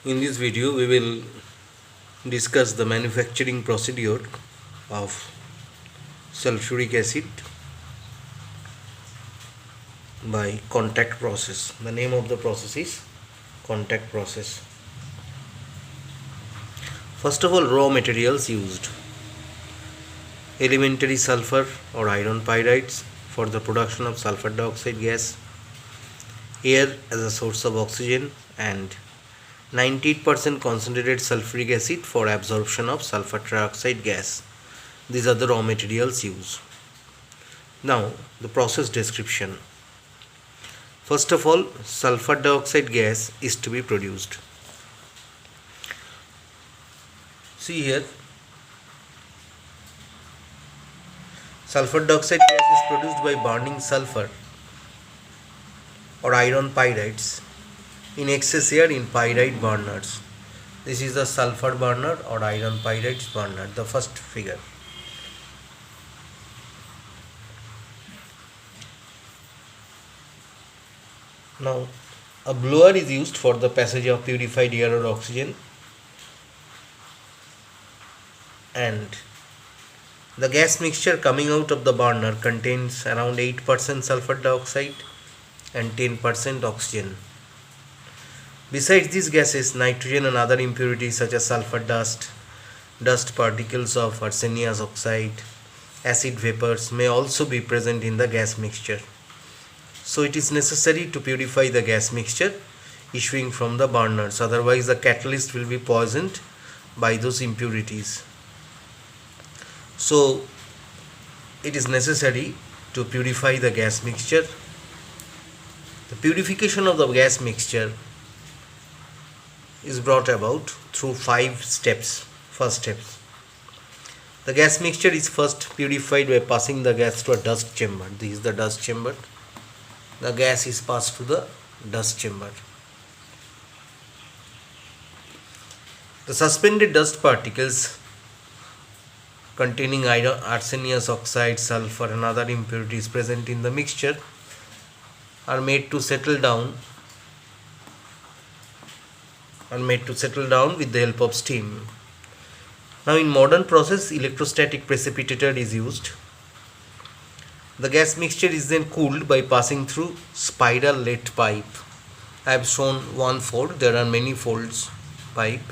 In this video, we will discuss the manufacturing procedure of sulfuric acid by contact process. The name of the process is contact process. First of all, raw materials used: elementary sulfur or iron pyrites for the production of sulfur dioxide gas, air as a source of oxygen, and 98% concentrated sulfuric acid for absorption of sulfur trioxide gas. These are the raw materials used. Now, the process description. First of all, sulfur dioxide gas is to be produced. See here, sulfur dioxide gas is produced by burning sulfur or iron pyrites in excess air in pyrite burners. This is the sulfur burner or iron pyrites burner, the first figure. Now, a blower is used for the passage of purified air or oxygen, and the gas mixture coming out of the burner contains around 8% sulfur dioxide and 10% oxygen. Besides these gases, nitrogen and other impurities such as sulfur dust, dust particles of arsenious oxide, acid vapors may also be present in the gas mixture. So it is necessary to purify the gas mixture issuing from the burners, otherwise the catalyst will be poisoned by those impurities. So it is necessary to purify the gas mixture. The purification of the gas mixture is brought about through 5 steps. First step, the gas mixture is first purified by passing the gas to a dust chamber. This is the dust chamber. The gas is passed to the dust chamber. The suspended dust particles containing iron, arsenious oxide, sulfur and other impurities present in the mixture are made to settle down with the help of steam. Now in modern process, electrostatic precipitator is used. The gas mixture is then cooled by passing through spiral lead pipe. I have shown one fold, there are many folds pipe.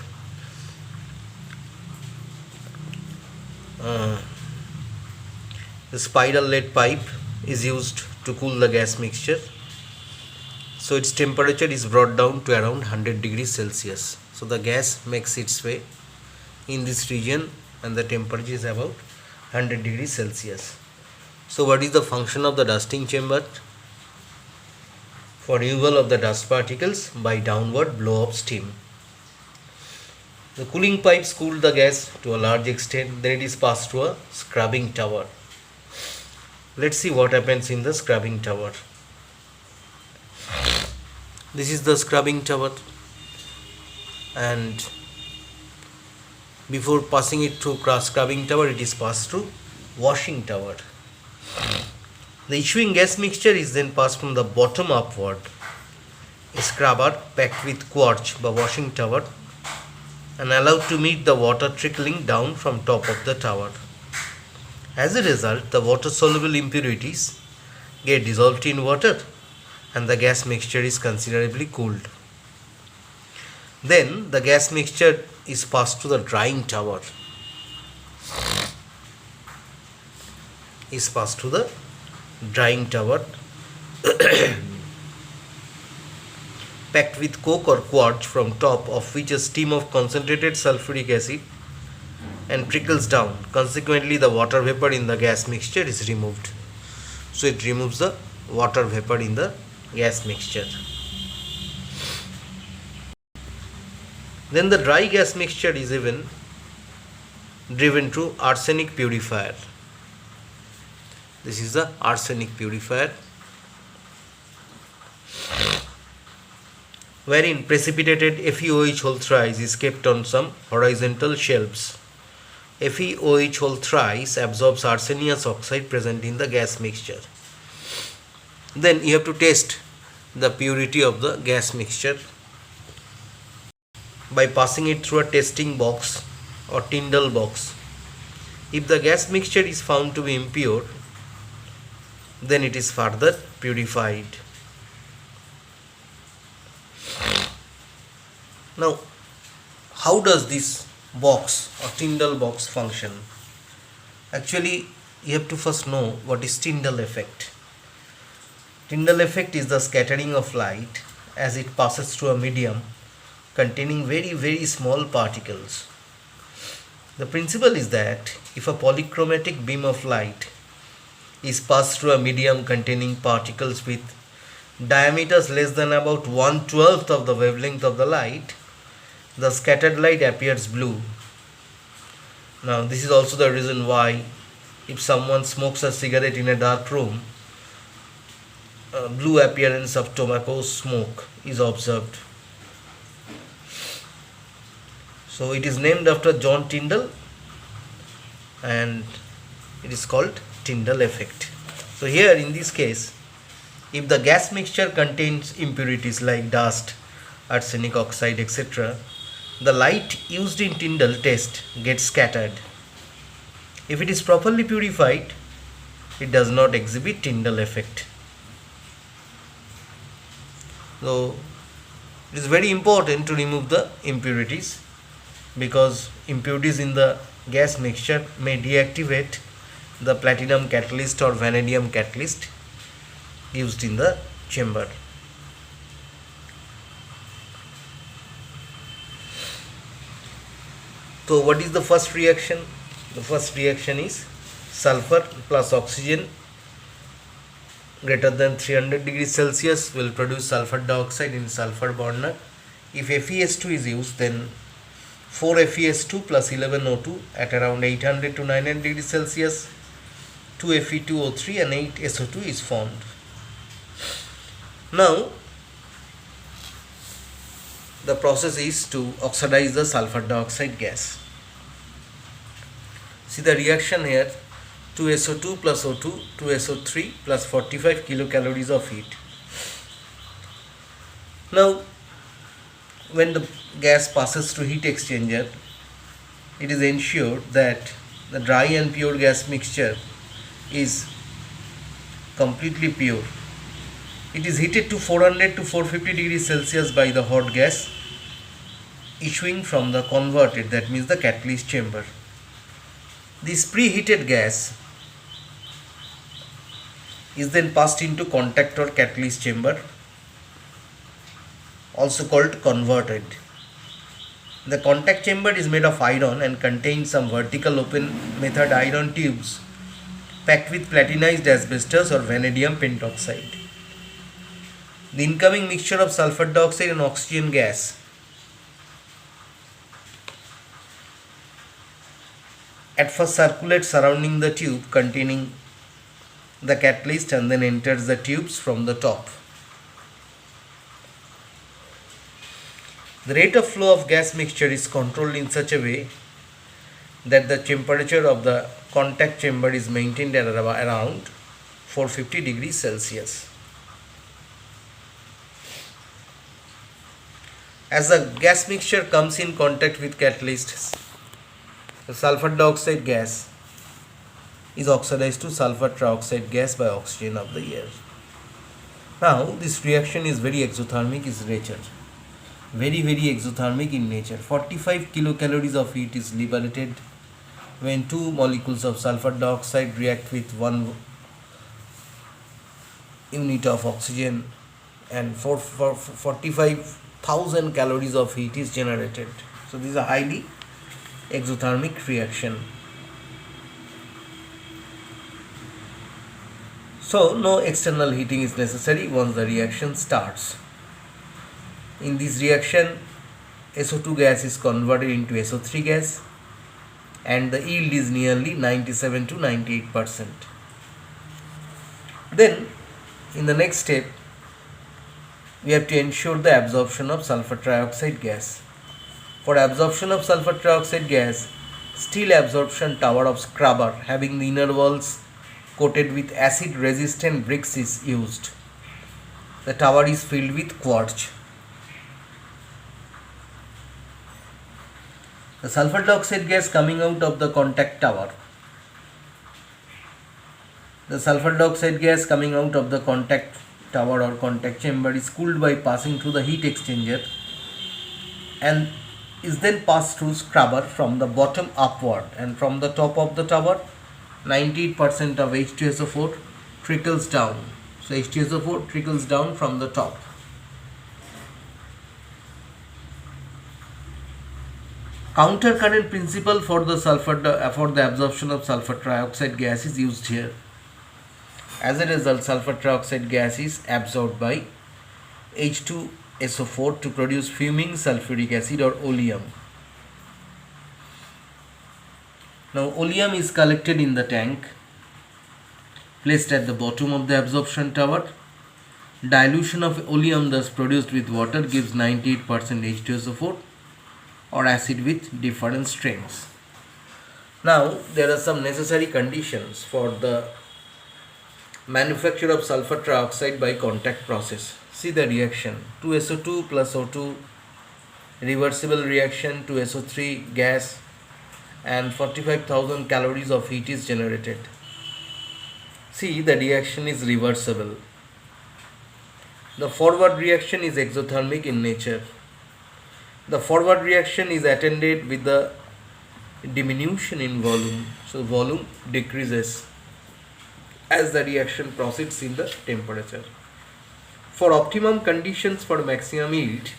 The spiral lead pipe is used to cool the gas mixture. So its temperature is brought down to around 100 degrees Celsius. So the gas makes its way in this region and the temperature is about 100 degrees Celsius. So what is the function of the dusting chamber? For removal of the dust particles by downward blow of steam. The cooling pipes cool the gas to a large extent, then it is passed to a scrubbing tower. Let's see what happens in the scrubbing tower. This is the scrubbing tower, and before passing it through scrubbing tower, it is passed through washing tower. The issuing gas mixture is then passed from the bottom upward. A scrubber packed with quartz by washing tower and allowed to meet the water trickling down from top of the tower. As a result, the water soluble impurities get dissolved in water and the gas mixture is considerably cooled. Then the gas mixture is passed to the drying tower. Packed with coke or quartz, from top of which a stream of concentrated sulfuric acid and trickles down. Consequently, the water vapor in the gas mixture is removed. So it removes the water vapor in the gas mixture. Then the dry gas mixture is even driven through arsenic purifier. This is the arsenic purifier, wherein precipitated FeOH whole thrice is kept on some horizontal shelves. FeOH whole thrice absorbs arsenious oxide present in the gas mixture. Then you have to test the purity of the gas mixture. by passing it through a testing box or Tyndall box. If the gas mixture is found to be impure, then it is further purified. Now, how does this box or Tyndall box function? Actually, you have to first know what is Tyndall effect. Tyndall effect is the scattering of light as it passes through a medium containing very small particles. The principle is that if a polychromatic beam of light is passed through a medium containing particles with diameters less than about 1/12 of the wavelength of the light, the scattered light appears blue. Now, this is also the reason why if someone smokes a cigarette in a dark room, blue appearance of tobacco smoke is observed. So it is named after John Tyndall and it is called Tyndall effect. So here in this case, if the gas mixture contains impurities like dust, arsenic oxide, etc., the light used in Tyndall test gets scattered. If it is properly purified, it does not exhibit Tyndall effect. So it is very important to remove the impurities, because impurities in the gas mixture may deactivate the platinum catalyst or vanadium catalyst used in the chamber. So what is the first reaction? The first reaction is sulfur plus oxygen greater than 300 degrees Celsius will produce sulfur dioxide in sulfur burner. If FeS2 is used, then 4 FeS2 plus 11 O2 at around 800 to 900 degrees Celsius, 2 Fe2O3 and 8 SO2 is formed. Now, the process is to oxidize the sulfur dioxide gas. See the reaction here, 2SO2 plus O2, 2SO3 plus 45 kilocalories of heat. Now, when the gas passes through heat exchanger, it is ensured that the dry and pure gas mixture is completely pure. It is heated to 400 to 450 degrees Celsius by the hot gas issuing from the converted, that means the catalyst chamber. This preheated gas is then passed into contact or catalyst chamber, also called converted. The contact chamber is made of iron and contains some vertical open method iron tubes packed with platinized asbestos or vanadium pentoxide. The incoming mixture of sulfur dioxide and oxygen gas at first circulates surrounding the tube containing the catalyst and then enters the tubes from the top. The rate of flow of gas mixture is controlled in such a way that the temperature of the contact chamber is maintained at around 450 degrees Celsius. As the gas mixture comes in contact with catalyst, the sulfur dioxide gas is oxidized to sulfur trioxide gas by oxygen of the air. Now, this reaction is very exothermic in nature. Very exothermic in nature. 45 kilocalories of heat is liberated when two molecules of sulfur dioxide react with 1 unit of oxygen, and 45,000 calories of heat is generated. So this is a highly exothermic reaction. So no external heating is necessary once the reaction starts. In this reaction, SO2 gas is converted into SO3 gas and the yield is nearly 97 to 98%. Then in the next step, we have to ensure the absorption of sulfur trioxide gas. For absorption of sulfur trioxide gas, steel absorption tower of scrubber having the inner walls coated with acid resistant bricks is used. The tower is filled with quartz. The sulfur dioxide gas coming out of the contact tower. The sulfur dioxide gas coming out of the contact tower or contact chamber is cooled by passing through the heat exchanger and is then passed through scrubber from the bottom upward, and from the top of the tower 98% of H2SO4 trickles down. So H2SO4 trickles down from the top. Counter current principle for the absorption of sulfur trioxide gas is used here. As a result, sulfur trioxide gas is absorbed by H2SO4 to produce fuming sulfuric acid or oleum. Now oleum is collected in the tank placed at the bottom of the absorption tower. Dilution of oleum thus produced with water gives 98% H2SO4 or acid with different strengths. Now there are some necessary conditions for the manufacture of sulfur trioxide by contact process. See the reaction: 2SO2 plus O2, reversible reaction, 2SO3 gas, and 45,000 calories of heat is generated. See, the reaction is reversible. The forward reaction is exothermic in nature. The forward reaction is attended with the diminution in volume. So volume decreases as the reaction proceeds in the temperature. For optimum conditions for maximum yield,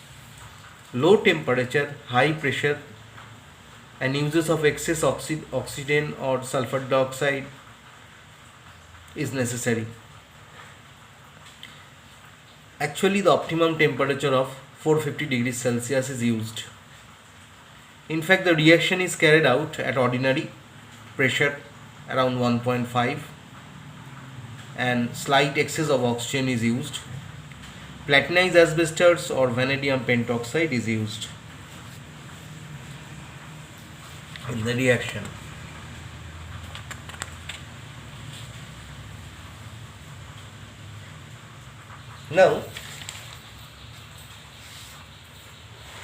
low temperature, high pressure, and uses of excess oxygen or sulfur dioxide is necessary. Actually, the optimum temperature of 450 degrees Celsius is used. In fact, the reaction is carried out at ordinary pressure around 1.5 and slight excess of oxygen is used. Platinized asbestos or vanadium pentoxide is used in the reaction. Now,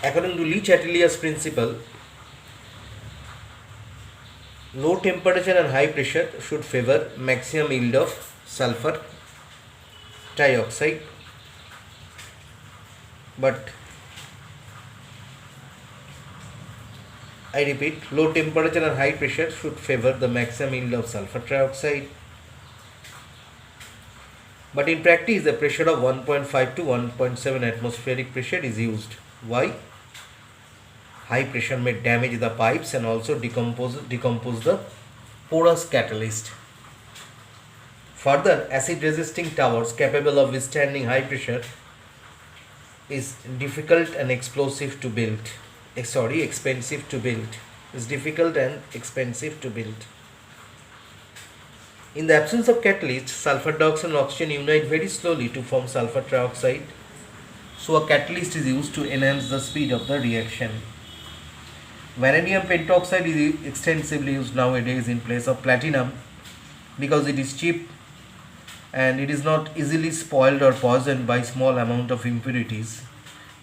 according to Le Chatelier's principle, low temperature and high pressure should favor maximum yield of sulfur trioxide, but I repeat, low temperature and high pressure should favor the maximum yield of sulfur trioxide. But in practice, the pressure of 1.5 to 1.7 atmospheric pressure is used. Why? High pressure may damage the pipes and also decompose the porous catalyst. Further, acid resisting towers capable of withstanding high pressure is difficult and expensive to build. It's difficult and expensive to build. In the absence of catalyst, sulfur dioxide and oxygen unite very slowly to form sulfur trioxide. So a catalyst is used to enhance the speed of the reaction. Vanadium pentoxide is extensively used nowadays in place of platinum because it is cheap and it is not easily spoiled or poisoned by small amount of impurities,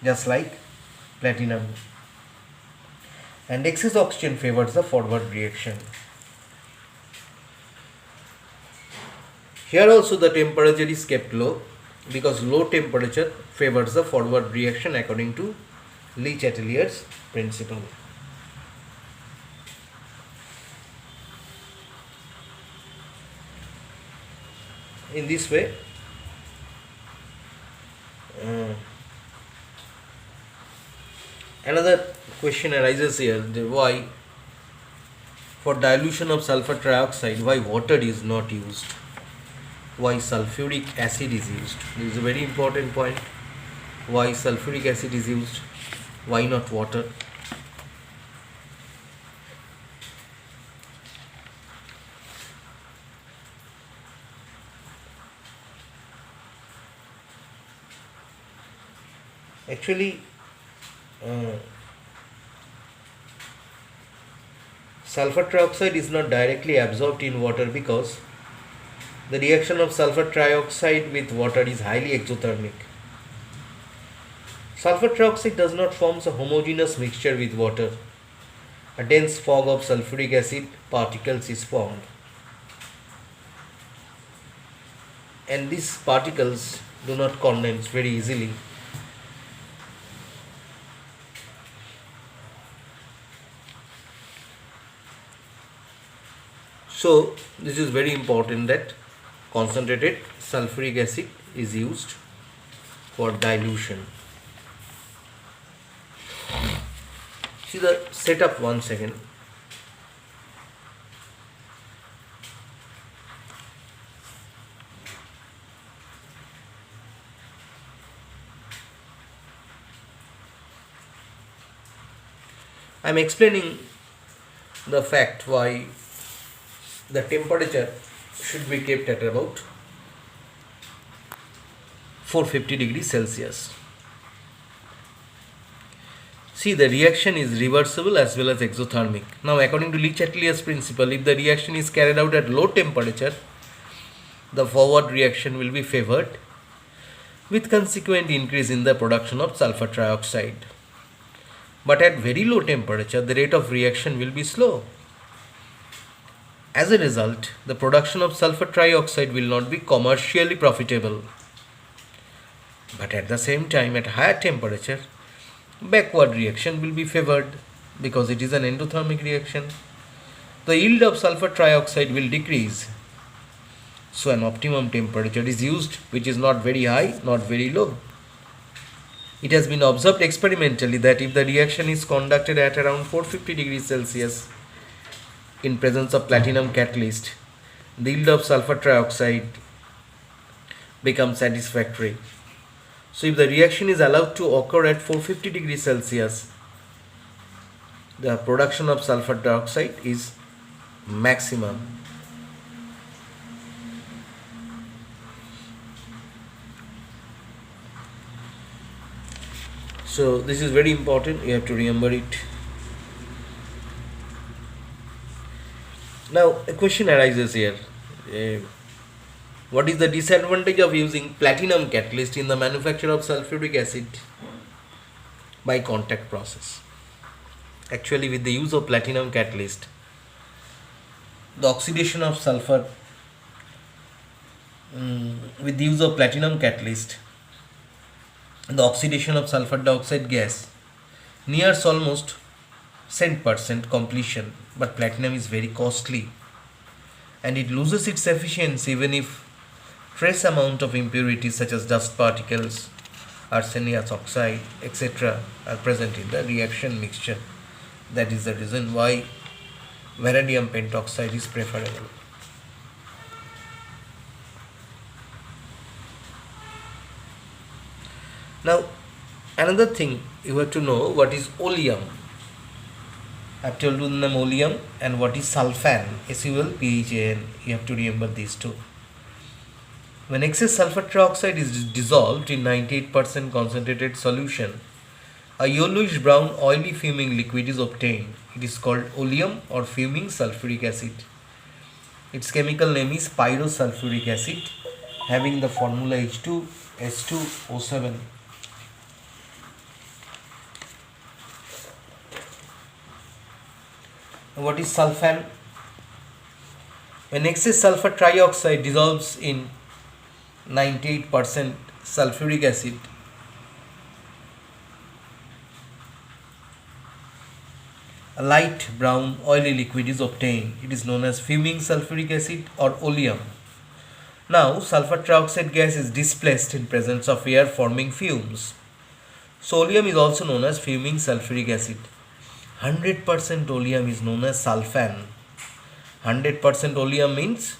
just like platinum. And excess oxygen favors the forward reaction. Here also the temperature is kept low because low temperature favors the forward reaction according to Le Chatelier's principle. In this way, another question arises here: why, for dilution of sulfur trioxide, why water is not used? Why sulfuric acid is used? This is a very important point. Why sulfuric acid is used? Why not water? Actually, sulfur trioxide is not directly absorbed in water because the reaction of sulfur trioxide with water is highly exothermic. Sulfur trioxide does not form a homogeneous mixture with water. a dense fog of sulfuric acid particles is formed, and these particles do not condense very easily. So this is very important that concentrated sulfuric acid is used for dilution. See the setup once again. I am explaining the fact why the temperature should be kept at about 450 degrees Celsius. See, the reaction is reversible as well as exothermic. Now, according to Le Chatelier's principle, if the reaction is carried out at low temperature, the forward reaction will be favored with consequent increase in the production of sulfur trioxide. But at very low temperature, the rate of reaction will be slow. As a result, the production of sulfur trioxide will not be commercially profitable. But at the same time, at higher temperature, backward reaction will be favored because it is an endothermic reaction. The yield of sulfur trioxide will decrease. So an optimum temperature is used, which is not very high, not very low. It has been observed experimentally that if the reaction is conducted at around 450 degrees Celsius in presence of platinum catalyst, the yield of sulfur trioxide becomes satisfactory. So if the reaction is allowed to occur at 450 degrees Celsius, the production of sulfur dioxide is maximum. So this is very important, you have to remember it. Now a question arises here. What is the disadvantage of using platinum catalyst in the manufacture of sulfuric acid by contact process? Actually, with the use of platinum catalyst, the oxidation of sulfur, with the use of platinum catalyst, the oxidation of sulfur dioxide gas nears almost 100% completion, but platinum is very costly and it loses its efficiency even if trace amount of impurities such as dust particles, arsenious oxide, etc. are present in the reaction mixture. That is the reason why vanadium pentoxide is preferable. Now, another thing you have to know, what is oleum. I have told you the name oleum, and what is sulfan, SULPHAN. You have to remember these two. When excess sulfur trioxide is dissolved in 98% concentrated solution, a yellowish brown oily fuming liquid is obtained. It is called oleum or fuming sulfuric acid. Its chemical name is pyrosulfuric acid, having the formula H2S2O7. What is sulfan? When excess sulfur trioxide dissolves in 98% sulfuric acid, a light brown oily liquid is obtained. It is known as fuming sulfuric acid or oleum. Now, sulfur trioxide gas is displaced in presence of air forming fumes. So, oleum is also known as fuming sulfuric acid. 100% oleum is known as sulfan. 100% oleum means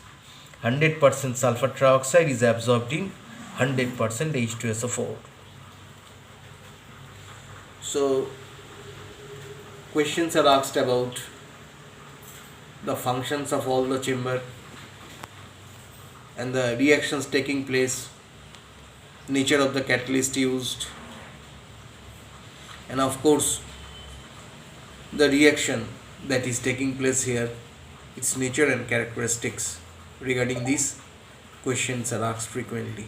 100% sulfur trioxide is absorbed in 100% H2SO4. So, questions are asked about the functions of all the chamber and the reactions taking place, nature of the catalyst used, and of course the reaction that is taking place here, its nature and characteristics. Regarding these, questions are asked frequently.